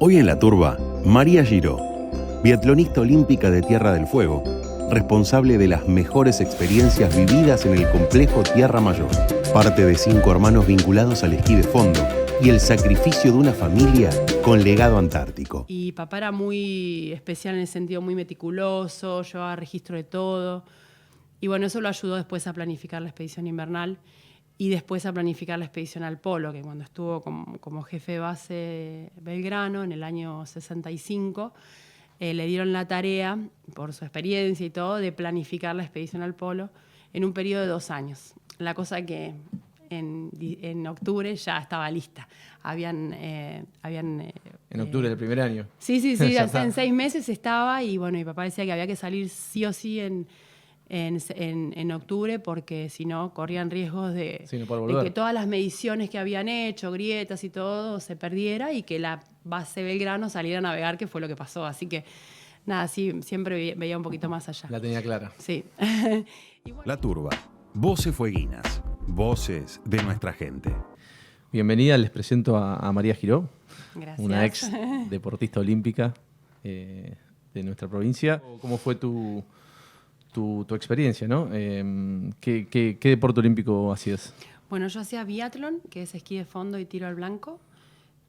Hoy en La Turba, María Giró, biatlonista olímpica de Tierra del Fuego, responsable de las mejores experiencias vividas en el complejo Tierra Mayor, parte de 5 hermanos vinculados al esquí de fondo y el sacrificio de una familia con legado antártico. Y papá era muy especial en el sentido muy meticuloso, llevaba registro de todo. Y bueno, eso lo ayudó después a planificar la expedición invernal y después a planificar la expedición al Polo, que cuando estuvo como jefe de base Belgrano en el año 65, le dieron la tarea, por su experiencia y todo, de planificar la expedición al Polo en un periodo de 2 años. La cosa que en octubre ya estaba lista. En octubre del primer año. Sí, hasta en 6 meses estaba y bueno, mi papá decía que había que salir sí o sí en octubre porque si no corrían riesgos de que todas las mediciones que habían hecho, grietas y todo, se perdiera y que la base Belgrano saliera a navegar, que fue lo que pasó. Así que nada, sí, siempre veía un poquito más allá. La tenía clara. Sí. La Turba, voces fueguinas, voces de nuestra gente. Bienvenida, les presento a María Giró. Gracias. Una ex deportista olímpica de nuestra provincia. ¿Cómo fue tu experiencia, ¿no? ¿Qué deporte olímpico hacías? Bueno, yo hacía biatlón, que es esquí de fondo y tiro al blanco.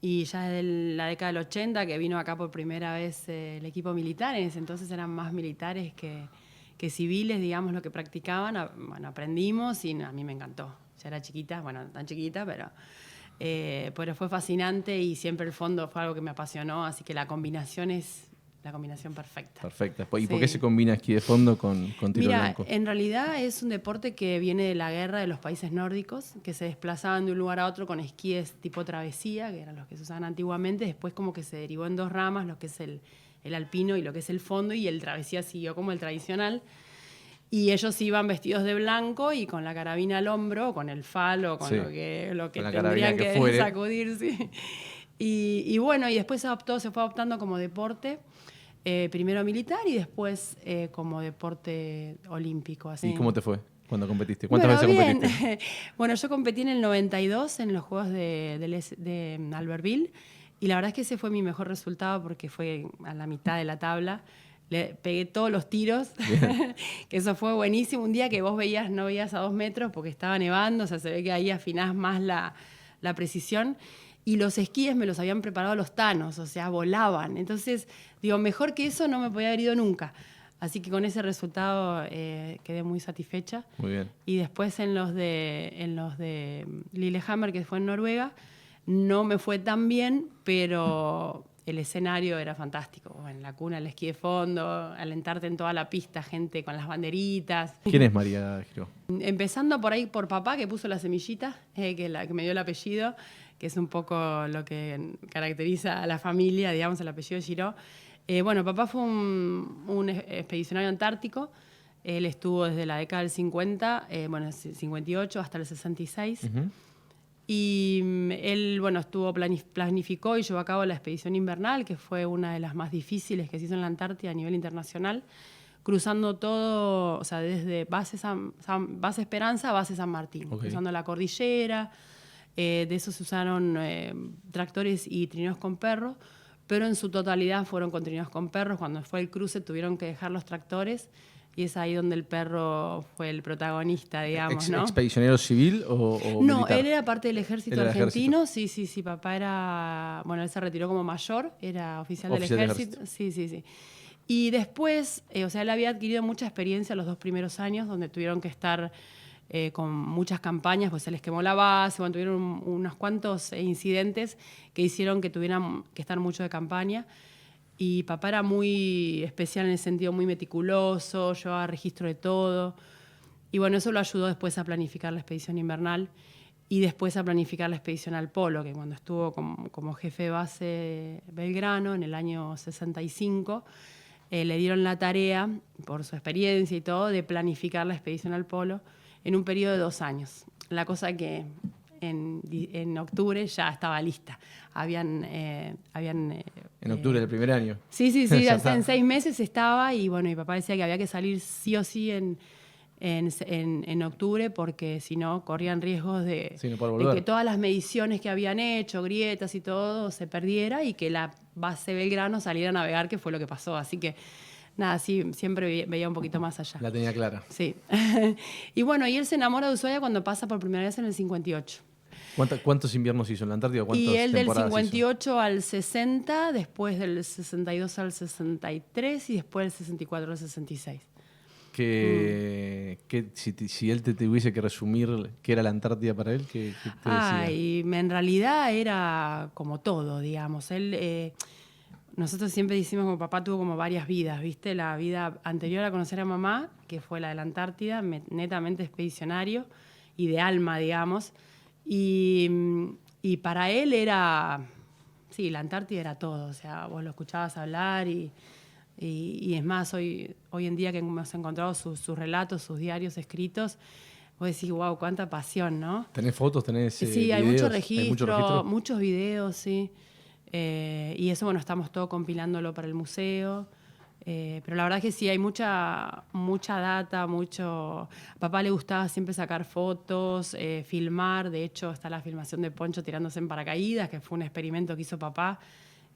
Y ya desde la década del 80, que vino acá por primera vez el equipo militar, en ese entonces eran más militares que civiles, digamos, lo que practicaban. Bueno, aprendimos y a mí me encantó. Ya era chiquita, bueno, tan chiquita, pero fue fascinante y siempre el fondo fue algo que me apasionó, así que la combinación es la combinación perfecta. Perfecta. ¿Y sí. por qué se combina esquí de fondo con tiro blanco? Mira, en realidad es un deporte que viene de la guerra de los países nórdicos, que se desplazaban de un lugar a otro con esquíes tipo travesía, que eran los que se usaban antiguamente. Después como que se derivó en 2 ramas, lo que es el alpino y lo que es el fondo, y el travesía siguió como el tradicional. Y ellos iban vestidos de blanco y con la carabina al hombro, con el falo, con lo que con tendrían que sacudir. Sí. Y bueno, y después se fue adoptando como deporte. Primero militar y después como deporte olímpico. Así. ¿Y cómo te fue cuando competiste? ¿Cuántas veces competiste? Bueno, yo competí en el 92 en los Juegos de Albertville y la verdad es que ese fue mi mejor resultado porque fue a la mitad de la tabla. Le pegué todos los tiros, que eso fue buenísimo. Un día que vos no veías a 2 metros porque estaba nevando, o sea, se ve que ahí afinás más la precisión. Y los esquíes me los habían preparado los tanos, o sea, volaban. Entonces, digo, mejor que eso no me podía haber ido nunca. Así que con ese resultado quedé muy satisfecha. Muy bien. Y después en los de Lillehammer, que fue en Noruega, no me fue tan bien, pero el escenario era fantástico. En la cuna, el esquí de fondo, alentarte en toda la pista, gente con las banderitas. ¿Quién es María Giró? Empezando por ahí por papá, que puso la semillita, que me dio el apellido, que es un poco lo que caracteriza a la familia, digamos, el apellido de Giró. Bueno, papá fue un expedicionario antártico. Él estuvo desde la década del 50, 58 hasta el 66. Uh-huh. Y él, planificó y llevó a cabo la expedición invernal, que fue una de las más difíciles que se hizo en la Antártida a nivel internacional, cruzando todo, o sea, desde base Esperanza a base San Martín, cruzando la cordillera. De eso se usaron tractores y trineos con perros, pero en su totalidad fueron con trineos con perros. Cuando fue el cruce tuvieron que dejar los tractores y es ahí donde el perro fue el protagonista, digamos, ¿no? ¿Expedicionero civil o no, militar? Él era parte del ejército argentino. Sí, papá era... Bueno, él se retiró como mayor, era oficial del ejército. Sí. Y después, él había adquirido mucha experiencia los 2 primeros años, donde tuvieron que estar con muchas campañas, pues se les quemó la base, tuvieron unos cuantos incidentes que hicieron que tuvieran que estar mucho de campaña. Y papá era muy especial en el sentido muy meticuloso, llevaba registro de todo. Y bueno, eso lo ayudó después a planificar la expedición invernal y después a planificar la expedición al Polo, que cuando estuvo como jefe de base Belgrano en el año 65, le dieron la tarea, por su experiencia y todo, de planificar la expedición al Polo en un periodo de 2 años. La cosa que en octubre ya estaba lista. En octubre del primer año. Sí, hasta en 6 meses estaba y bueno, mi papá decía que había que salir sí o sí en octubre, porque si no corrían riesgos de no que todas las mediciones que habían hecho, grietas y todo, se perdiera y que la base Belgrano saliera a navegar, que fue lo que pasó. Así que nada, sí, siempre veía un poquito más allá. La tenía clara. Sí. Y bueno, y él se enamora de Ushuaia cuando pasa por primera vez en el 58. ¿Cuántos inviernos hizo en la Antártida? Y él del 58 hizo? Al 60, después del 62 al 63 y después del 64 al 66. Si él te tuviese que resumir qué era la Antártida para él, ¿qué te decía? Y en realidad era como todo, digamos. Él, nosotros siempre decimos que mi papá tuvo como varias vidas, ¿viste? La vida anterior a conocer a mamá, que fue la de la Antártida, netamente expedicionario y de alma, digamos. Y para él era, sí, la Antártida era todo. O sea, vos lo escuchabas hablar y es más, hoy en día que hemos encontrado sus relatos, sus diarios escritos, vos decís, wow, cuánta pasión, ¿no? ¿Tenés fotos? ¿Tenés sí, videos? Hay mucho registro, muchos videos, sí. Y eso, bueno, estamos todo compilándolo para el museo. Pero la verdad es que sí, hay mucha data, A papá le gustaba siempre sacar fotos, filmar. De hecho, está la filmación de Poncho tirándose en paracaídas, que fue un experimento que hizo papá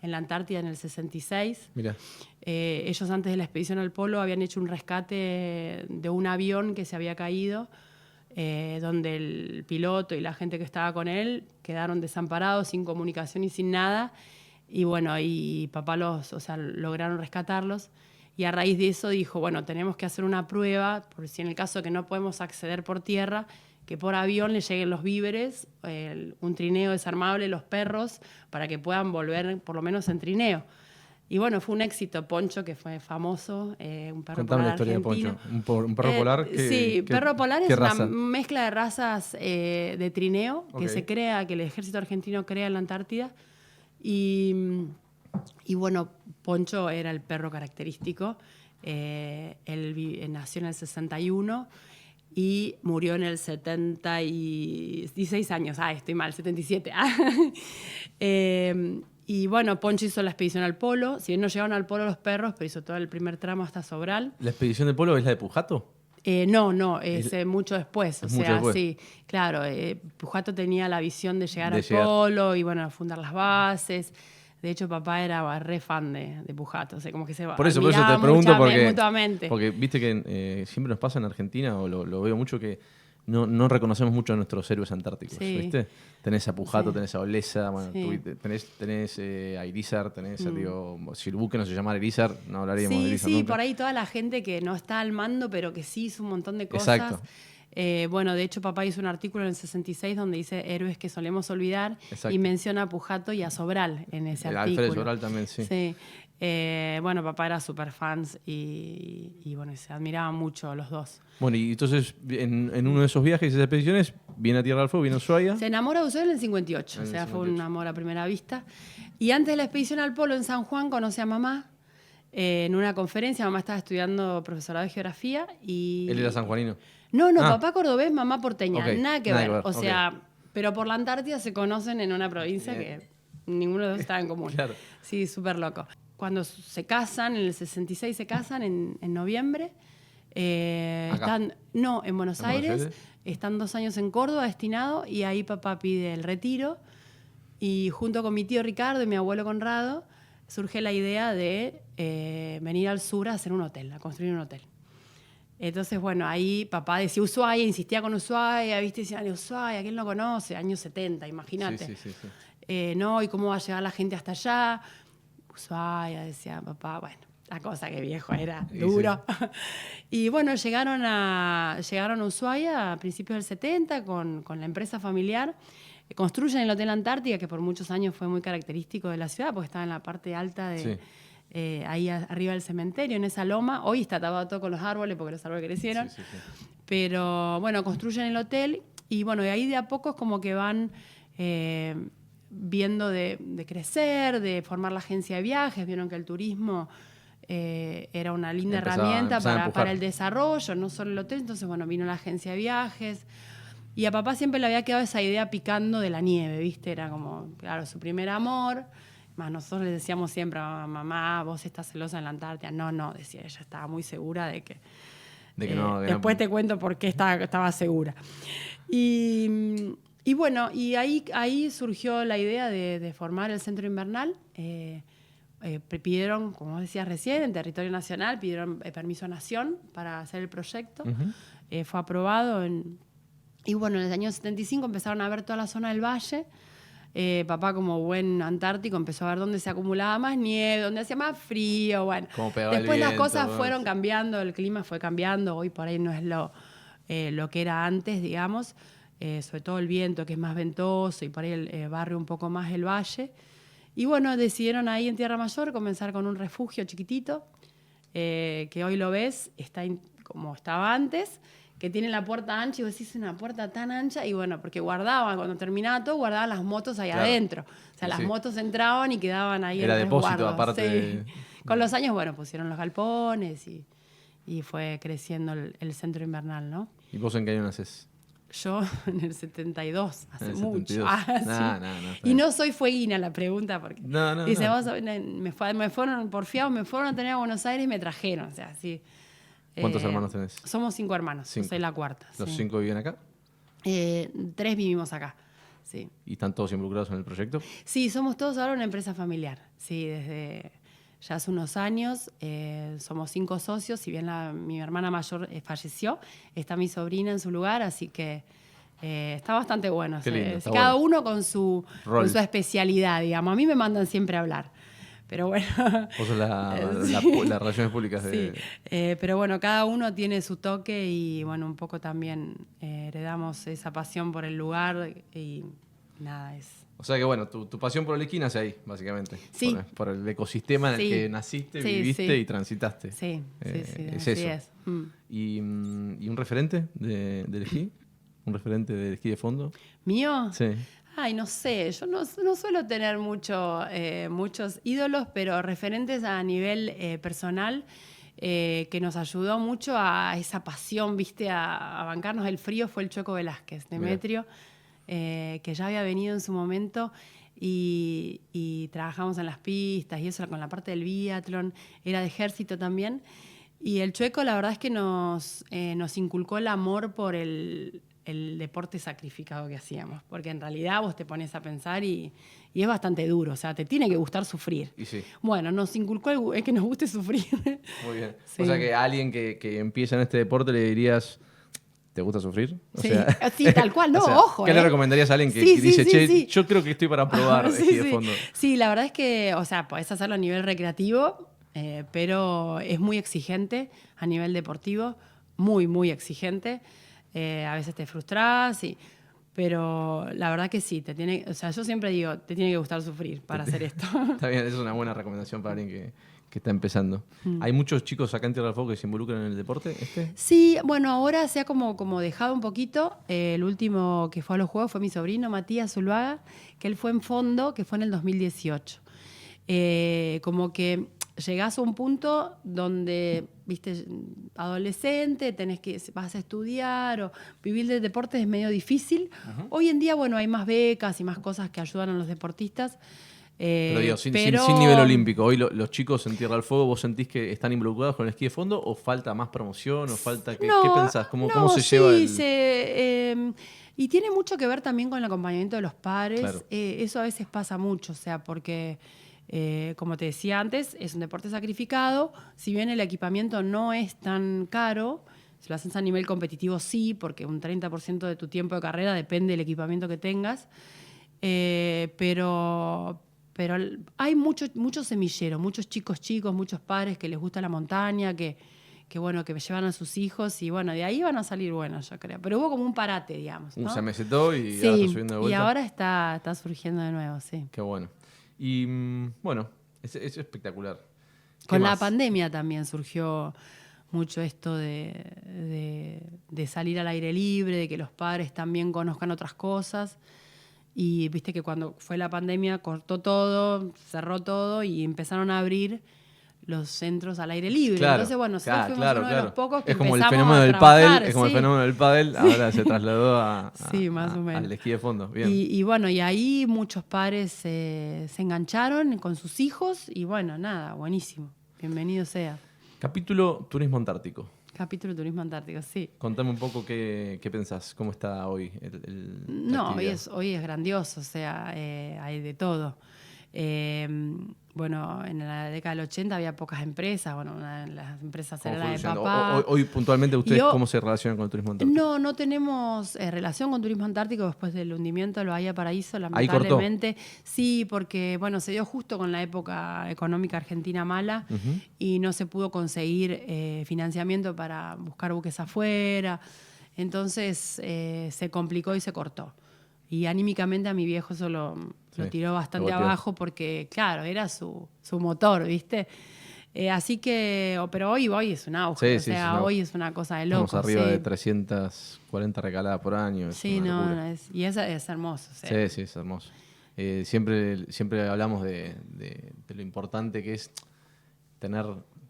en la Antártida en el 66. Mirá. Ellos antes de la expedición al Polo habían hecho un rescate de un avión que se había caído, donde el piloto y la gente que estaba con él quedaron desamparados, sin comunicación y sin nada. Y bueno, y papá lograron rescatarlos. Y a raíz de eso dijo, bueno, tenemos que hacer una prueba, por si en el caso que no podemos acceder por tierra, que por avión le lleguen los víveres, un trineo desarmable, los perros, para que puedan volver por lo menos en trineo. Y bueno, fue un éxito. Poncho, que fue famoso, un perro Contame polar la historia argentino. de Poncho. ¿Un perro polar? Perro polar es raza? una mezcla de razas de trineo que que el ejército argentino crea en la Antártida. Y bueno, Poncho era el perro característico. Él nació en el 61 y murió en el 16 años. Estoy mal, 77. Y bueno, Poncho hizo la expedición al Polo. Si bien no llegaron al Polo los perros, pero hizo todo el primer tramo hasta Sobral. ¿La expedición del Polo es la de Pujato? No, es mucho después. Mucho después. Sí, claro. Pujato tenía la visión de llegar al Polo y bueno, fundar las bases. De hecho, papá era re fan de Pujato. O sea, como que se por eso te pregunto mutuamente. Porque viste que siempre nos pasa en Argentina, o lo veo mucho, que no reconocemos mucho a nuestros héroes antárticos. Sí. ¿Viste? Tenés a Pujato, tenés a Olesa, bueno, sí. tenés a Irizar, tenés a, si el buque no se llamara Irizar, no hablaríamos de Irizar nunca. Sí, por ahí toda la gente que no está al mando, pero que sí hizo un montón de cosas. Exacto. Bueno, de hecho, papá hizo un artículo en el 66 donde dice héroes que solemos olvidar. Exacto. Y menciona a Pujato y a Sobral en ese artículo. Alfredo Sobral también, sí. Bueno, papá era súper fans y bueno, se admiraban mucho los dos. Bueno, y entonces en uno de esos viajes, esas expediciones, viene a Tierra del Fuego, viene a Ushuaia. Se enamora de Ushuaia en el 58, fue un amor a primera vista. Y antes de la expedición al Polo en San Juan conoce a mamá en una conferencia. Mamá estaba estudiando profesorado de geografía y... ¿Él era sanjuanino? No, papá cordobés, mamá porteña, nada que ver. O sea, pero por la Antártida se conocen en una provincia que ninguno de los dos estaba en común. Claro. Sí, súper loco. Cuando se casan, en el 66 se casan, en noviembre. En Buenos Aires. Están 2 años en Córdoba destinado y ahí papá pide el retiro. Y junto con mi tío Ricardo y mi abuelo Conrado surge la idea de venir al sur a hacer un hotel, a construir un hotel. Entonces, bueno, ahí papá decía Ushuaia, insistía con Ushuaia, ¿viste? Decían, Ushuaia, ¿quién lo conoce? Años 70, imagínate. Sí. ¿Y cómo va a llegar la gente hasta allá? Ushuaia, decía papá, bueno, la cosa que viejo era duro. Sí. Y bueno, llegaron a Ushuaia a principios del 70 con la empresa familiar. Construyen el Hotel Antártica, que por muchos años fue muy característico de la ciudad, porque estaba en la parte alta de... Sí. Ahí arriba del cementerio, en esa loma. Hoy está tapado todo con los árboles porque los árboles crecieron. Sí. Pero bueno, construyen el hotel y bueno, de ahí de a poco es como que van viendo de crecer, de formar la agencia de viajes. Vieron que el turismo era una linda herramienta para el desarrollo, no solo el hotel. Entonces, bueno, vino la agencia de viajes. Y a papá siempre le había quedado esa idea picando de la nieve, ¿viste? Era como, claro, su primer amor. Más nosotros le decíamos siempre a mamá, vos estás celosa en la Antártida. No, decía ella, estaba muy segura de que Después te cuento por qué estaba segura. Y bueno, y ahí surgió la idea de formar el centro invernal. Pidieron, como decías recién, en territorio nacional, pidieron permiso a Nación para hacer el proyecto. Fue aprobado y bueno, en el año 75 empezaron a ver toda la zona del valle. Papá, como buen antártico, empezó a ver dónde se acumulaba más nieve, dónde hacía más frío. Bueno, después las cosas fueron cambiando, el clima fue cambiando. Hoy por ahí no es lo que era antes, digamos. Sobre todo el viento, que es más ventoso, y por ahí el barrio un poco más el valle. Y bueno, decidieron ahí en Tierra Mayor comenzar con un refugio chiquitito, que hoy lo ves, está como estaba antes, que tiene la puerta ancha, y vos decís, una puerta tan ancha, y bueno, porque cuando terminaba todo, guardaban las motos ahí adentro. O sea, las motos entraban y quedaban ahí en el resguardo. Era depósito aparte. Sí. Con los años, bueno, pusieron los galpones y fue creciendo el centro invernal, ¿no? ¿Y vos en qué año nacés? Yo en el 72, hace mucho. 72. Y no soy fueguina la pregunta, porque dice, no. Vos, me fueron porfiados, me fueron a tener a Buenos Aires y me trajeron. O sea, sí. ¿Cuántos hermanos tenés? Somos 5 hermanos, yo soy la cuarta. ¿Los 5 viven acá? 3 vivimos acá, sí. ¿Y están todos involucrados en el proyecto? Sí, somos todos ahora una empresa familiar. Sí, desde ya hace unos años somos 5 socios. Si bien mi hermana mayor falleció, está mi sobrina en su lugar, así que está bastante bueno. Qué lindo, está cada bueno. uno con su especialidad, digamos. A mí me mandan siempre a hablar. Pero bueno. Vos sos las relaciones públicas de... Sí, pero bueno, cada uno tiene su toque y bueno, un poco también heredamos esa pasión por el lugar y nada, O sea que bueno, tu pasión por el esquí nace ahí, básicamente. Sí. Por el ecosistema en el que naciste, viviste y transitaste. Sí, es así eso. es. ¿Y un referente del esquí? ¿Un referente del esquí de fondo? ¿Mío? Sí. Ay, no sé, yo no suelo tener muchos ídolos, pero referentes a nivel personal, que nos ayudó mucho a esa pasión, ¿viste? A bancarnos el frío, fue el Chueco Velázquez, Demetrio, que ya había venido en su momento y trabajamos en las pistas y eso con la parte del biatlón, era de ejército también. Y el Chueco, la verdad es que nos inculcó el amor por el deporte sacrificado que hacíamos, porque en realidad vos te pones a pensar y es bastante duro, o sea, te tiene que gustar sufrir. Y sí. Bueno, nos inculcó es que nos guste sufrir. Muy bien. Sí. O sea que a alguien que empieza en este deporte le dirías, ¿te gusta sufrir? Sí, tal cual, no, ojo. ¿Qué le recomendarías a alguien que dice, yo creo que estoy para probar esquí de fondo? Sí, la verdad es que, o sea, podés hacerlo a nivel recreativo, pero es muy exigente a nivel deportivo, muy, muy exigente. A veces te frustrás, pero la verdad que sí, yo siempre digo, te tiene que gustar sufrir para hacer esto. Está bien, esa es una buena recomendación para alguien que está empezando. ¿Hay muchos chicos acá en Tierra del Fuego que se involucran en el deporte? Sí, bueno, ahora se ha como dejado un poquito. El último que fue a los Juegos fue mi sobrino Matías Zuluaga, que él fue en fondo, que fue en el 2018. Como que llegás a un punto donde, viste, adolescente, vas a estudiar o vivir del deporte es medio difícil. Uh-huh. Hoy en día, bueno, hay más becas y más cosas que ayudan a los deportistas. Pero digo, sin nivel olímpico, hoy los chicos en Tierra del Fuego, ¿vos sentís que están involucrados con el esquí de fondo o falta más promoción o falta ¿qué pensás? ¿Cómo se lleva y tiene mucho que ver también con el acompañamiento de los padres. Claro. Eso a veces pasa mucho, o sea, porque como te decía antes, es un deporte sacrificado. Si bien el equipamiento no es tan caro, si lo haces a nivel competitivo sí, porque un 30% de tu tiempo de carrera depende del equipamiento que tengas. Pero hay mucho semillero, muchos chicos, muchos padres que les gusta la montaña, que llevan a sus hijos y bueno, de ahí van a salir buenos, yo creo. Pero hubo como un parate, digamos, ¿no? Se mesetó y ahora está subiendo de vuelta. Y ahora está surgiendo de nuevo, sí. Qué bueno. Y bueno, es espectacular. Con la pandemia también surgió mucho esto de salir al aire libre, de que los padres también conozcan otras cosas. Y viste que cuando fue la pandemia cortó todo, cerró todo y empezaron a abrir los centros al aire libre. Claro, entonces, bueno, nosotros fuimos uno de los pocos que es como empezamos el fenómeno a del trabajar, pádel, es como el fenómeno del pádel, ahora se trasladó sí, más o menos. al esquí de fondo. Bien. Y bueno, y ahí muchos padres se engancharon con sus hijos y bueno, nada, buenísimo. Bienvenido sea. Capítulo Turismo Antártico. Capítulo de turismo antártico, sí. Contame un poco qué pensás, cómo está hoy No, hoy es grandioso, o sea, hay de todo. Bueno, en la década del 80 había pocas empresas, bueno, una de las empresas era la de papá. Hoy puntualmente ustedes, ¿cómo se relacionan con el turismo antártico? No tenemos relación con turismo antártico después del hundimiento de la Bahía Paraíso, lamentablemente. ¿Ahí cortó? Sí, porque bueno, se dio justo con la época económica argentina mala y no se pudo conseguir financiamiento para buscar buques afuera. Entonces se complicó y se cortó. Y anímicamente a mi viejo eso lo tiró bastante abajo porque, claro, era su motor, ¿viste? Así que, pero hoy es un auge, hoy es una cosa de loco. Estamos arriba de 340 recaladas por año. Sí, y es hermoso. Sí, es hermoso. Siempre hablamos de lo importante que es tener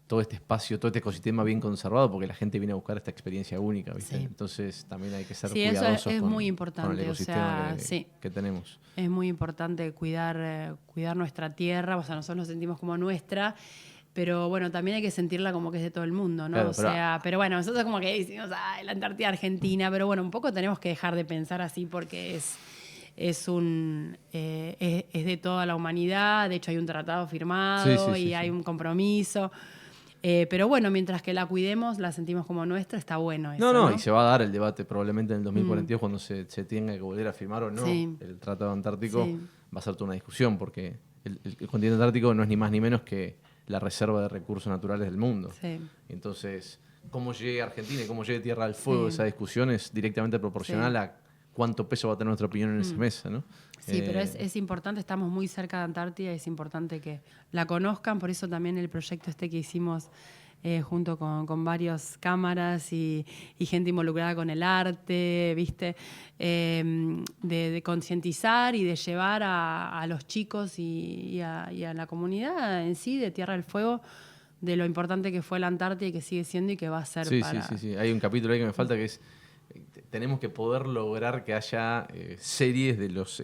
todo este espacio, todo este ecosistema bien conservado, porque la gente viene a buscar esta experiencia única, ¿viste? Sí. Entonces también hay que ser cuidadosos eso es muy importante, con el ecosistema que tenemos. Es muy importante cuidar nuestra tierra, o sea, nosotros nos sentimos como nuestra, pero bueno, también hay que sentirla como que es de todo el mundo, ¿no? Claro, pero bueno, nosotros como que decimos, la Antártida Argentina, pero bueno, un poco tenemos que dejar de pensar así porque es de toda la humanidad, de hecho hay un tratado firmado y hay un compromiso. Pero bueno, mientras que la cuidemos, la sentimos como nuestra, está bueno eso, ¿no? Y se va a dar el debate probablemente en el 2042 cuando se tenga que volver a firmar o no el Tratado Antártico. Va a ser toda una discusión porque el continente antártico no es ni más ni menos que la reserva de recursos naturales del mundo. Entonces, cómo llegue Argentina y cómo llegue Tierra del Fuego, esa discusión es directamente proporcional a cuánto peso va a tener nuestra opinión en esa mesa, ¿no? Sí, pero es importante, estamos muy cerca de Antártida, es importante que la conozcan, por eso también el proyecto que hicimos junto con varias cámaras y gente involucrada con el arte, ¿viste? De concientizar y de llevar a los chicos y a la comunidad en sí de Tierra del Fuego de lo importante que fue la Antártida y que sigue siendo y que va a ser para... Sí. Hay un capítulo ahí que me falta que es tenemos que poder lograr que haya series de los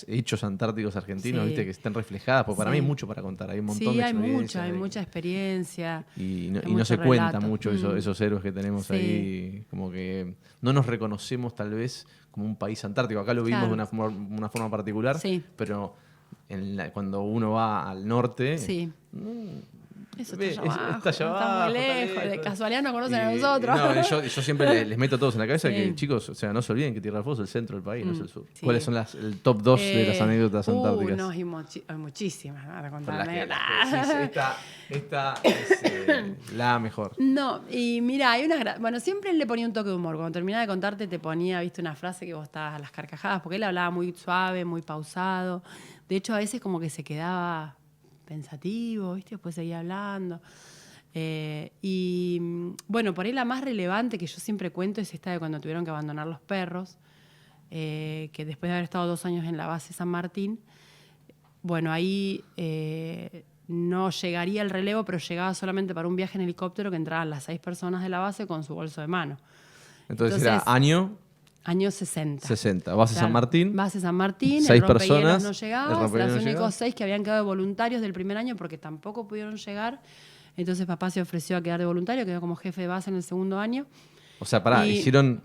hechos antárticos argentinos, ¿viste? Que estén reflejadas, porque para mí hay mucho para contar, hay un montón de experiencias. Hay mucha experiencia. Y no se cuenta mucho esos héroes que tenemos ahí, como que no nos reconocemos tal vez como un país antártico. Acá lo vimos de una forma particular, pero cuando uno va al norte... Eso está allá abajo, está muy lejos, de casualidad no conocen a nosotros. Yo siempre les meto a todos en la cabeza que, chicos, o sea, no se olviden que Tierra del Fuego es el centro del país, no es el sur. ¿Cuáles son el top 2 de las anécdotas antárticas? Hay muchísimas para contar. Esta es la mejor. No, y mira, hay unas... Bueno, siempre él le ponía un toque de humor. Cuando terminaba de contarte te ponía, viste, una frase que vos estabas a las carcajadas, porque él hablaba muy suave, muy pausado. De hecho, a veces como que se quedaba... pensativo, ¿viste? Después seguía hablando. Y bueno, por ahí la más relevante que yo siempre cuento es esta de cuando tuvieron que abandonar los perros, que después de haber estado 2 años en la base San Martín, bueno, ahí no llegaría el relevo, pero llegaba solamente para un viaje en helicóptero que entraban las 6 personas de la base con su bolso de mano. Entonces era año 60. Base San Martín. Base San Martín, 6 personas. No llegaba, los únicos 6 que habían quedado de voluntarios del primer año porque tampoco pudieron llegar. Entonces papá se ofreció a quedar de voluntario, quedó como jefe de base en el segundo año. O sea, hicieron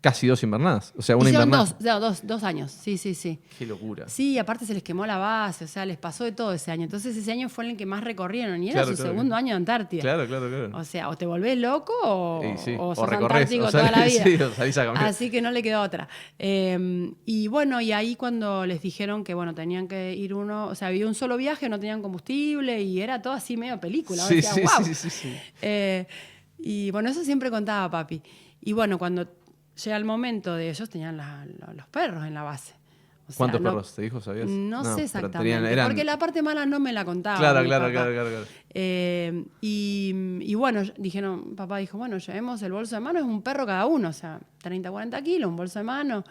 casi 2 invernadas. O sea, una invernada. 2 años, sí. Qué locura. Sí, aparte se les quemó la base, o sea, les pasó de todo ese año. Entonces ese año fue el que más recorrieron y era su segundo año de Antártida. Claro. O sea, o te volvés loco o sos recorres, antártico toda la vida. Salís a caminar. Así que no le quedó otra. Y bueno, y ahí cuando les dijeron que bueno, tenían que ir o sea, había un solo viaje, no tenían combustible y era todo así medio película. Sí. Y bueno, eso siempre contaba papi. Y bueno, cuando llega el momento de ellos tenían los perros en la base. O sea, ¿cuántos perros te dijo, sabías? No sé exactamente, porque la parte mala no me la contaba. Claro. Y bueno, papá dijo, bueno, llevemos el bolso de mano, es un perro cada uno, o sea, 30, 40 kilos, un bolso de mano.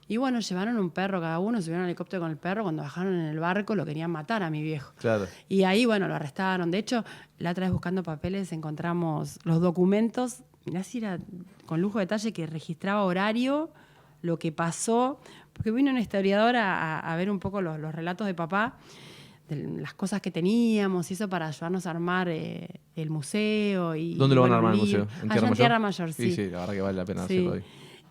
Y bueno, llevaron un perro cada uno, subieron al helicóptero con el perro, cuando bajaron en el barco lo querían matar a mi viejo. Claro. Y ahí, bueno, lo arrestaron. De hecho, la otra vez buscando papeles encontramos los documentos, mirá si era con lujo de detalle, que registraba horario, lo que pasó, porque vino una historiadora a ver un poco los relatos de papá, las cosas que teníamos y eso para ayudarnos a armar el museo. ¿Dónde lo van a armar el museo? ¿En Tierra Mayor? Sí. Sí, la verdad que vale la pena hacerlo ahí.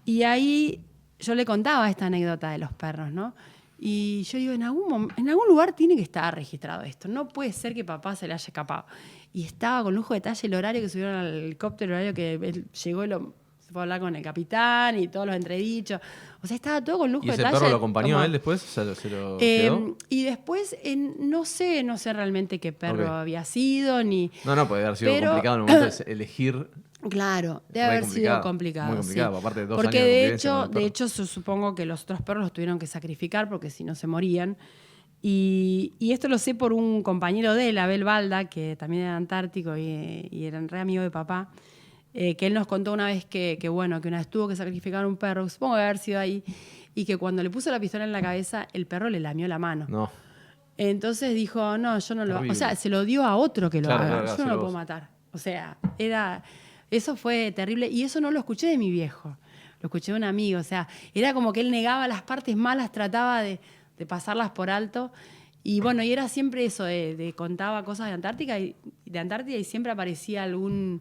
Y ahí yo le contaba esta anécdota de los perros, ¿no? Y yo digo, en algún lugar tiene que estar registrado esto. No puede ser que papá se le haya escapado. Y estaba con lujo de detalle el horario que subieron al helicóptero, el horario que él llegó y se fue a hablar con el capitán y todos los entredichos. O sea, estaba todo con lujo de detalle. ¿Y ese perro lo acompañó a él después? ¿Se lo quedó? Y después, no sé realmente qué perro había sido, ni... No, puede haber sido complicado en el momento de elegir... Claro, debe haber sido complicado. Muy complicado, sí. Aparte de 2 porque años de hecho, supongo que los otros perros los tuvieron que sacrificar porque si no se morían. Y esto lo sé por un compañero de él, Abel Balda, que también era antártico y era re amigo de papá, que él nos contó una vez que una vez tuvo que sacrificar un perro, supongo que haber sido ahí, y que cuando le puso la pistola en la cabeza, el perro le lamió la mano. No. Entonces dijo, no, yo no lo... O sea, se lo dio a otro que lo haga. Yo no lo puedo matar. O sea, eso fue terrible. Y eso no lo escuché de mi viejo. Lo escuché de un amigo. O sea, era como que él negaba las partes malas, trataba de pasarlas por alto. Y bueno, y era siempre eso, contaba cosas de Antártida y siempre aparecía alguna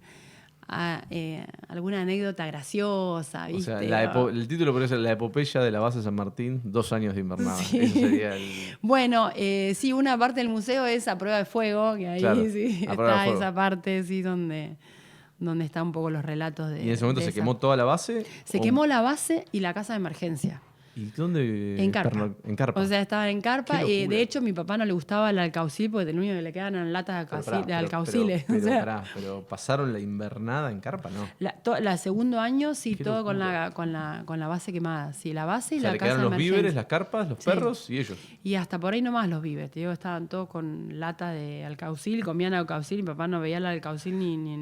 anécdota graciosa, ¿viste? O sea, el título podría ser La epopeya de la base San Martín, 2 años de invernada. Sí. Eso sería Bueno, sí, una parte del museo es a prueba de fuego, que ahí sí está esa parte, sí, donde están un poco los relatos de... ¿Y en ese momento se quemó toda la base? Se quemó la base y la casa de emergencia. ¿Y dónde? En carpa. En carpa. O sea, estaba en carpa. Y de hecho, a mi papá no le gustaba el alcaucil porque lo único que le quedaban eran latas de alcauciles. Pero pasaron la invernada en carpa, ¿no? El segundo año, sí, todo con la base quemada. Sí, la base y la casa de emergencia. Le quedaron los víveres, las carpas, los perros y ellos. Y hasta por ahí nomás los víveres. Te digo, estaban todos con lata de alcaucil, comían alcaucil y mi papá no veía el alcaucil ni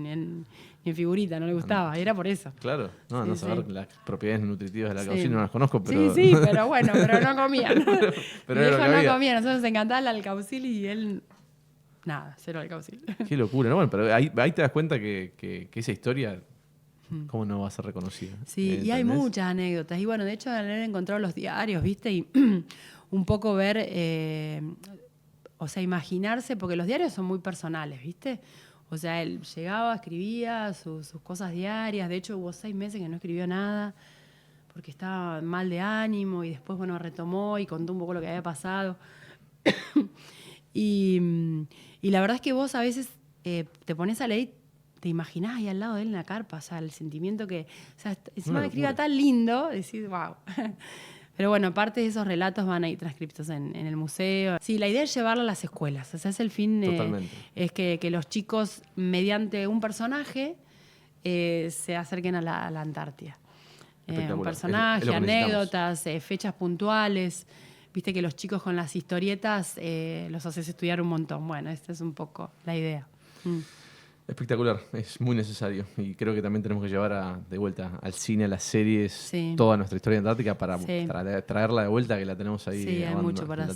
en figurita, no le gustaba, era por eso. Claro, no saber las propiedades nutritivas del alcaucil no las conozco, pero... Sí, pero bueno, pero no comían. pero mi viejo no comía, nosotros nos encantaba el alcaucil y él, nada, cero alcaucil. Qué locura, ¿no? Bueno, pero ahí te das cuenta que esa historia, ¿cómo no va a ser reconocida? Sí, y hay muchas anécdotas. Y bueno, de hecho, al haber encontrado los diarios, ¿viste? Y un poco ver, o sea, imaginarse, porque los diarios son muy personales, ¿viste? O sea, él llegaba, escribía sus cosas diarias. De hecho, hubo 6 meses que no escribió nada porque estaba mal de ánimo y después, retomó y contó un poco lo que había pasado. y la verdad es que vos a veces te pones a leer, te imaginás ahí al lado de él en la carpa, o sea, el sentimiento que... O sea, encima que escriba tan lindo, decís, wow... Pero bueno, parte de esos relatos van ahí transcriptos en el museo. Sí, la idea es llevarlo a las escuelas. O sea, es el fin, es que los chicos, mediante un personaje, se acerquen a la Antártida. Un personaje, anécdotas, fechas puntuales. Viste que los chicos con las historietas los haces estudiar un montón. Bueno, esta es un poco la idea. Espectacular, es muy necesario y creo que también tenemos que llevar de vuelta al cine, a las series, toda nuestra historia antártica para traerla de vuelta, que la tenemos ahí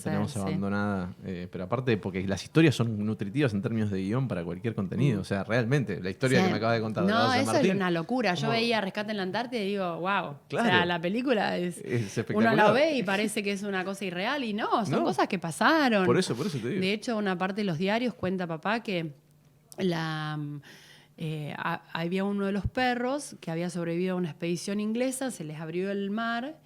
tenemos abandonada, pero aparte porque las historias son nutritivas en términos de guión para cualquier contenido, o sea, realmente la historia que me acaba de contar de eso Martín, es una locura. Yo veía Rescate en la Antártida y digo, wow, claro, o sea, la película es espectacular. uno la ve y parece que es una cosa irreal y son cosas que pasaron. Por eso te digo. De hecho, una parte de los diarios cuenta papá que había uno de los perros que había sobrevivido a una expedición inglesa, se les abrió el mar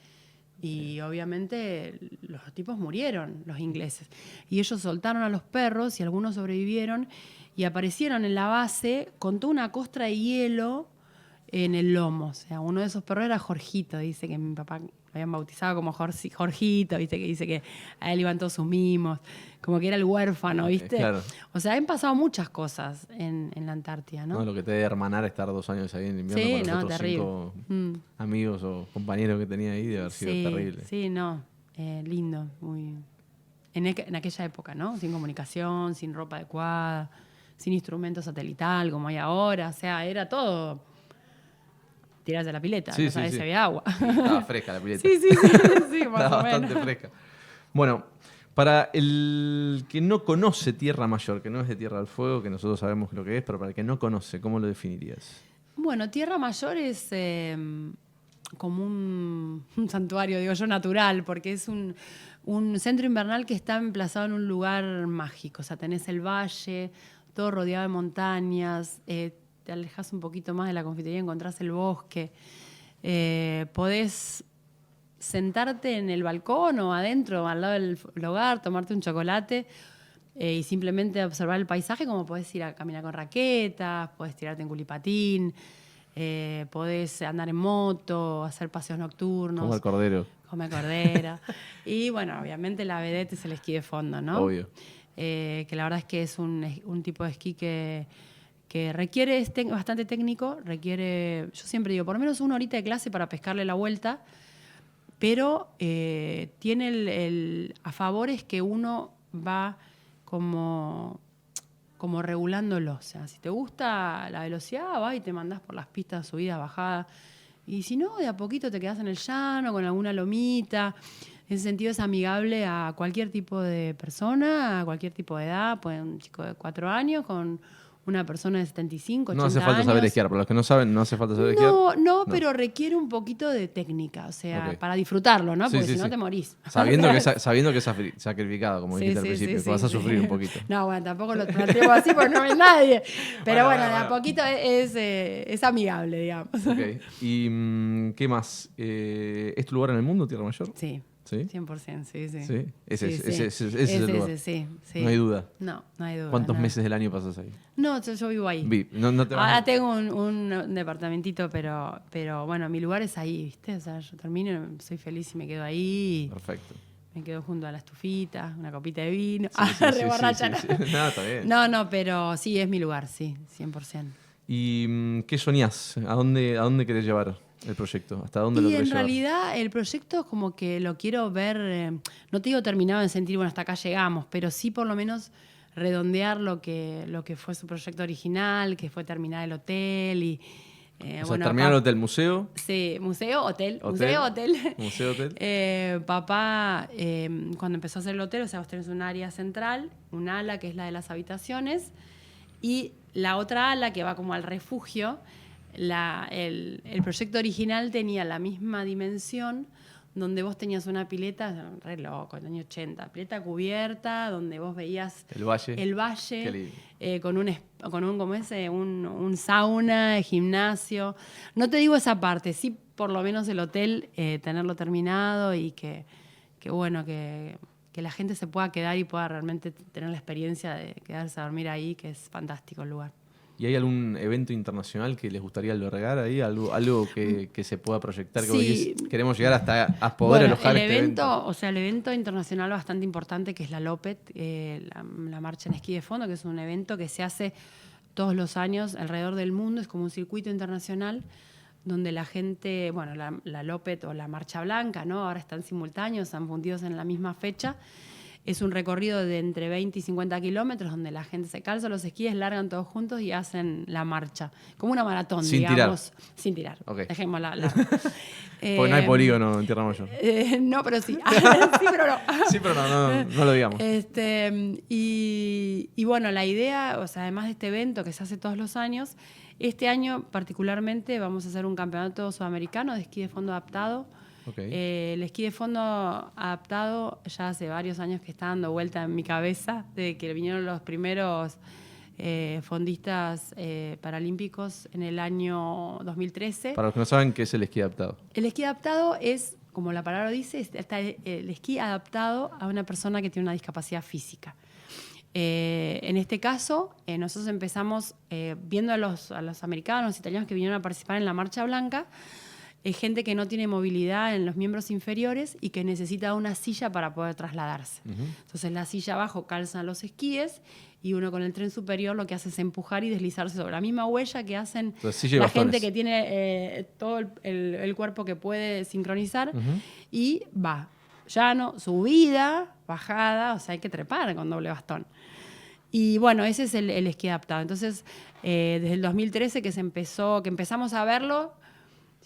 y obviamente los tipos murieron, los ingleses. Y ellos soltaron a los perros y algunos sobrevivieron y aparecieron en la base con toda una costra de hielo en el lomo. O sea, uno de esos perros era Jorgito, dice que mi papá lo habían bautizado como Jorgito, ¿viste? Que dice que a él iban todos sus mimos, como que era el huérfano, ¿viste? Claro. O sea, han pasado muchas cosas en la Antártida, ¿no? Lo que te debe hermanar estar 2 años ahí en invierno con los otros terrible. 5 amigos o compañeros que tenía ahí, debe haber sido terrible. Sí, lindo, muy... En aquella época, ¿no? Sin comunicación, sin ropa adecuada, sin instrumento satelital como hay ahora, o sea, era todo... Tirarse a la pileta, no sabés si había agua. Estaba fresca la pileta. Sí, más Estaba o menos. bastante fresca. Bueno, para el que no conoce Tierra Mayor, que no es de Tierra del Fuego, que nosotros sabemos lo que es, pero para el que no conoce, ¿cómo lo definirías? Bueno, Tierra Mayor es como un santuario, digo yo, natural, porque es un centro invernal que está emplazado en un lugar mágico. O sea, tenés el valle, todo rodeado de montañas, te alejas un poquito más de la confitería y encontrás el bosque. Podés sentarte en el balcón o adentro, al lado del hogar, tomarte un chocolate y simplemente observar el paisaje, como podés ir a caminar con raquetas, podés tirarte en culipatín, podés andar en moto, hacer paseos nocturnos. Como el cordero. Come cordera. Y bueno, obviamente la vedette es el esquí de fondo, ¿no? Obvio. Que la verdad es que es un tipo de esquí que requiere, es bastante técnico, requiere, yo siempre digo, por lo menos 1 horita de clase para pescarle la vuelta, pero tiene a favor es que uno va como regulándolo. O sea, si te gusta la velocidad, vas y te mandás por las pistas, subidas, bajadas. Y si no, de a poquito te quedás en el llano, con alguna lomita. En ese sentido es amigable a cualquier tipo de persona, a cualquier tipo de edad. Puede un chico de 4 años con una persona de 75, 80 años. No hace falta saber esquiar. Para los que no saben, no hace falta saber esquiar. No, pero requiere un poquito de técnica. O sea, para disfrutarlo, ¿no? Porque si no te morís. Sabiendo que es sacrificado, como dijiste al principio, que vas a sufrir un poquito. No, bueno, tampoco lo planteo así porque no ve nadie. Pero bueno, de a poquito es amigable, digamos. Okay. ¿Y qué más? ¿Es tu lugar en el mundo, Tierra Mayor? Sí. ¿Sí? 100%, sí. ¿Sí? Ese es el lugar. Sí. No hay duda. No hay duda. ¿Cuántos meses del año pasas ahí? No, yo vivo ahí. Ahora tengo un departamentito, pero bueno, mi lugar es ahí, ¿viste? O sea, yo termino, soy feliz y me quedo ahí. Perfecto. Me quedo junto a la estufita, una copita de vino. Sí. No, está bien. No, pero sí, es mi lugar, sí, 100%. ¿Y qué soñás? ¿A dónde querés llevar el proyecto? ¿Hasta dónde lo querés llevar? Y en realidad el proyecto es como que lo quiero ver, no te digo terminado en sentir, bueno, hasta acá llegamos, pero sí por lo menos redondear lo que fue su proyecto original, que fue terminar el hotel y... terminar el hotel, museo. Sí, museo, hotel. Museo, hotel. Papá, cuando empezó a hacer el hotel, o sea, vos tenés un área central, un ala que es la de las habitaciones, y la otra ala que va como al refugio. El proyecto original tenía la misma dimensión, donde vos tenías una pileta, re loco, en el año 80, pileta cubierta, donde vos veías el valle con un sauna, gimnasio. No te digo esa parte, sí por lo menos el hotel, tenerlo terminado y que la gente se pueda quedar y pueda realmente tener la experiencia de quedarse a dormir ahí, que es fantástico el lugar. ¿Y hay algún evento internacional que les gustaría albergar ahí? ¿Algo que se pueda proyectar? Que queremos llegar hasta poder alojar este evento. O sea, el evento internacional bastante importante, que es la Lopet, la marcha en esquí de fondo, que es un evento que se hace todos los años alrededor del mundo. Es como un circuito internacional donde la gente, bueno, la Lopet o la Marcha Blanca, ¿no? Ahora están simultáneos, están fundidos en la misma fecha. Es un recorrido de entre 20 y 50 kilómetros donde la gente se calza los esquíes, largan todos juntos y hacen la marcha. Como una maratón, digamos. Sin tirar. Okay. Dejémosla. Porque no hay polígono en Tierra Mayor. No, pero sí. Sí, pero no. Sí, pero no lo digamos. Y bueno, la idea, o sea, además de este evento que se hace todos los años, este año particularmente vamos a hacer un campeonato sudamericano de esquí de fondo adaptado. Okay. El esquí de fondo adaptado ya hace varios años que está dando vuelta en mi cabeza, desde que vinieron los primeros fondistas paralímpicos en el año 2013. Para los que no saben, ¿qué es el esquí adaptado? El esquí adaptado es, como la palabra dice, está el esquí adaptado a una persona que tiene una discapacidad física. En este caso, nosotros empezamos viendo a los americanos, los italianos que vinieron a participar en la Marcha Blanca. Es gente que no tiene movilidad en los miembros inferiores y que necesita una silla para poder trasladarse. Uh-huh. Entonces la silla abajo calzan los esquíes y uno con el tren superior lo que hace es empujar y deslizarse sobre la misma huella que hacen la gente que tiene todo el cuerpo que puede sincronizar. Uh-huh. Y va, llano, subida, bajada, o sea, hay que trepar con doble bastón. Y bueno, ese es el esquí adaptado. Entonces, desde el 2013 que empezamos a verlo,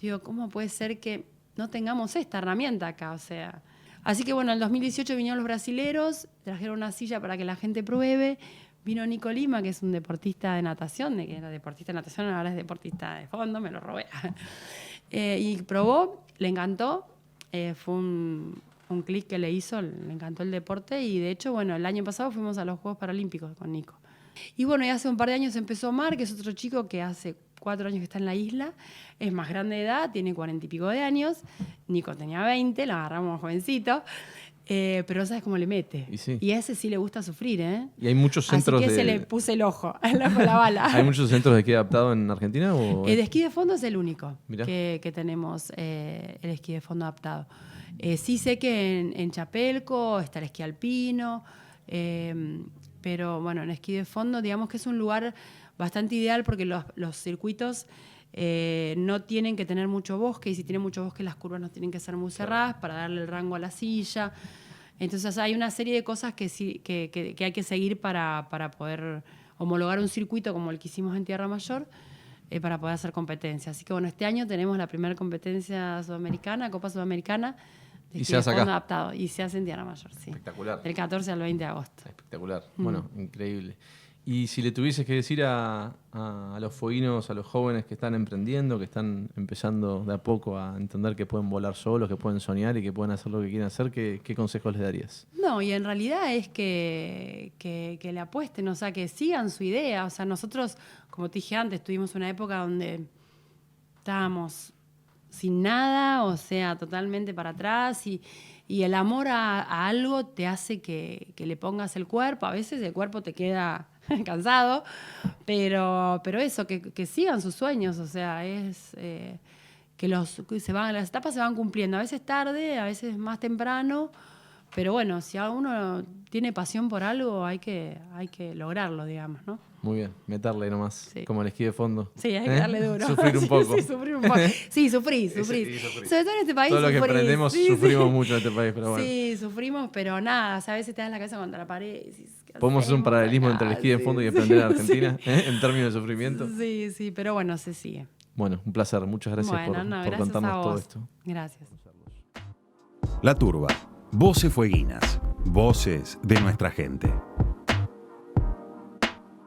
digo, ¿cómo puede ser que no tengamos esta herramienta acá? O sea, así que bueno, en el 2018 vinieron los brasileros, trajeron una silla para que la gente pruebe. Vino Nico Lima, que es un deportista de natación, que era deportista de natación, ahora es deportista de fondo, me lo robé. Y probó, le encantó. Fue un clic que le hizo, le encantó el deporte y de hecho, bueno, el año pasado fuimos a los Juegos Paralímpicos con Nico. Y bueno, y hace un par de años empezó Omar, que es otro chico que hace 4 años que está en la isla, es más grande de edad, tiene 40 y pico de años, Nico tenía 20, lo agarramos jovencito, pero ¿sabes cómo le mete? Y a ese sí le gusta sufrir, ¿eh? Y hay muchos centros Así que se le puse el ojo la bala. ¿Hay muchos centros de esquí adaptado en Argentina? ¿O? De esquí de fondo es el único que tenemos el esquí de fondo adaptado. Sí sé que en Chapelco está el esquí alpino, pero bueno, en esquí de fondo digamos que es un lugar bastante ideal porque los circuitos no tienen que tener mucho bosque y si tienen mucho bosque las curvas no tienen que ser muy cerradas para darle el rango a la silla. Entonces hay una serie de cosas que hay que seguir para poder homologar un circuito como el que hicimos en Tierra Mayor para poder hacer competencia. Así que bueno, este año tenemos la primera competencia sudamericana, Copa Sudamericana, de esquí de fondo adaptado. Y se hace en Tierra Mayor, sí. Espectacular. Del 14 al 20 de agosto. Espectacular. Bueno, increíble. Y si le tuvieses que decir a los fueguinos, a los jóvenes que están emprendiendo, que están empezando de a poco a entender que pueden volar solos, que pueden soñar y que pueden hacer lo que quieren hacer, ¿qué consejos les darías? No, y en realidad es que le apuesten, o sea, que sigan su idea. O sea, nosotros, como te dije antes, tuvimos una época donde estábamos sin nada, o sea, totalmente para atrás y el amor a algo te hace que le pongas el cuerpo. A veces el cuerpo te queda cansado, pero eso, que sigan sus sueños, o sea, es que las etapas se van cumpliendo, a veces tarde, a veces más temprano, pero bueno, si uno tiene pasión por algo, hay que lograrlo, digamos, ¿no? Muy bien, meterle nomás, como el esquí de fondo. Sí, hay que darle duro. Sufrir un poco. Sí, sufrir un poco. Sí, sufrí. Sobre todo en este país. Todo lo que aprendemos sufrimos mucho en este país, pero bueno. Sí, sufrimos, pero nada, o sea, a veces te das la cabeza contra la pared y decís, ¿podemos hacer un paralelismo entre el esquí de fondo y aprender a Argentina en términos de sufrimiento? Sí, pero bueno, se sigue. Bueno, un placer. Muchas gracias por gracias contarnos todo esto. Gracias. La Turba. Voces fueguinas. Voces de nuestra gente.